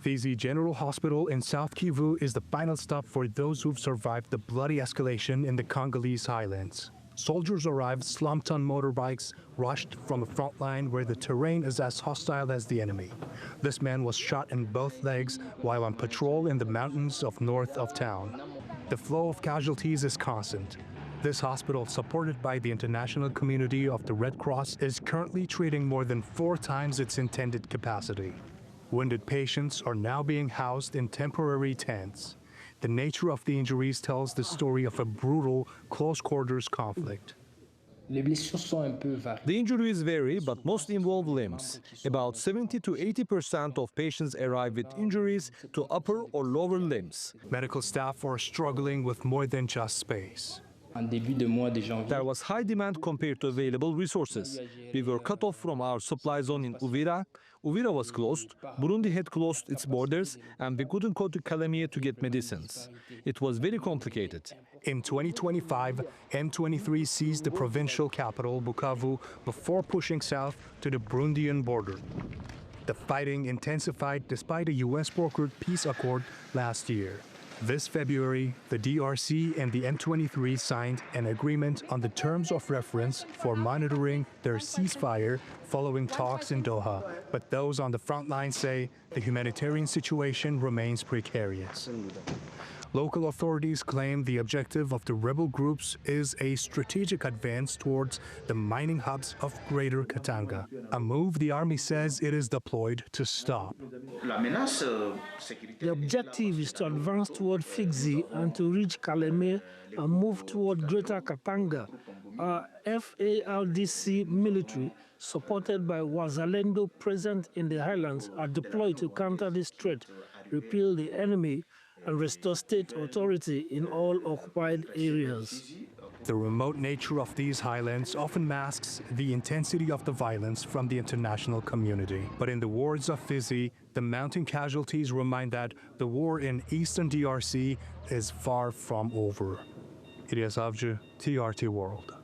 Fizi General Hospital in South Kivu is the final stop for those who've survived the bloody escalation in the Congolese highlands. Soldiers arrived slumped on motorbikes, rushed from a front line where the terrain is as hostile as the enemy. This man was shot in both legs while on patrol in the mountains north of town. The flow of casualties is constant. This hospital, supported by the international community of the Red Cross, is currently treating more than 4 times its intended capacity. Wounded patients are now being housed in temporary tents. The nature of the injuries tells the story of a brutal, close-quarters conflict. The injuries vary, but mostly involve limbs. About 70 to 80% of patients arrive with injuries to upper or lower limbs. Medical staff are struggling with more than just space. There was high demand compared to available resources. We were cut off from our supply zone in Uvira. Uvira was closed, Burundi had closed its borders, and we couldn't go to Kalemie to get medicines. It was very complicated. In 2025, M23 seized the provincial capital, Bukavu, before pushing south to the Burundian border. The fighting intensified despite a US-brokered peace accord last year. This February, the DRC and the M23 signed an agreement on the terms of reference for monitoring their ceasefire following talks in Doha. But those on the front line say the humanitarian situation remains precarious. Local authorities claim the objective of the rebel groups is a strategic advance towards the mining hubs of Greater Katanga, a move the army says it is deployed to stop. The objective is to advance toward Fizi and to reach Kalemie and move toward Greater Katanga. Our FARDC military, supported by Wazalendo present in the highlands, are deployed to counter this threat, repel the enemy, and restore state authority in all occupied areas. The remote nature of these highlands often masks the intensity of the violence from the international community. But in the words of Fizi, the mounting casualties remind that the war in eastern DRC is far from over. Ilyas Avci, TRT World.